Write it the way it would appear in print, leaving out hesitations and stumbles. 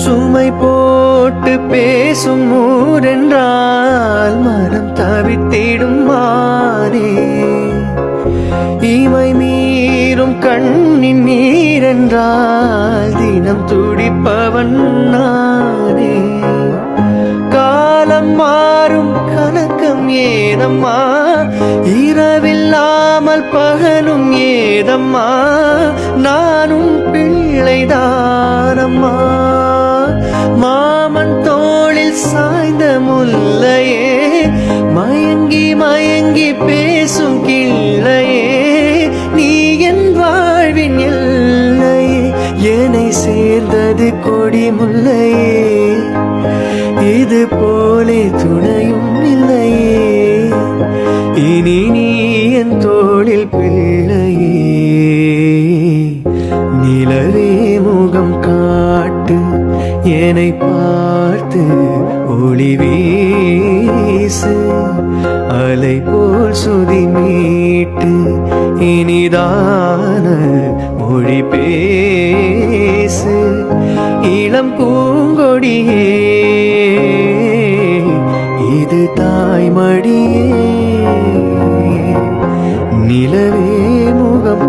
சுமை போட்டு பேசும் ஊரென்றால் மரம் தவித்திடும் மாறே. இமை மீறும் கண்ணின் நீரென்றால் தினம் துடிப்பவன் நானே. காலம் மாறும் கலக்கம் ஏதம்மா, இரவில்லாமல் பகலும் ஏதம்மா, நானும் பிள்ளைதானம்மா. மாமன் தோளில் சாய்ந்த முல்லையே, மயங்கி மயங்கி பேசும் கிள்ளையே, நீ என் வாழ்வின் எல்லையே. என்னை சேர்ந்தது கொடி முல்லையே, இது போலே துணையும் இல்லையே. இனி நீ என் தோளில் பிள்ளையே. நிலவே முகம் காட்டு, என்னை பார்த்து ஒளி வீசு. அலை போல் சுதி மீட்டு இனிதான மொழி பேசு. இளம் பூங்கொடியே, இது தாய்மடியே. நிலவே முகம்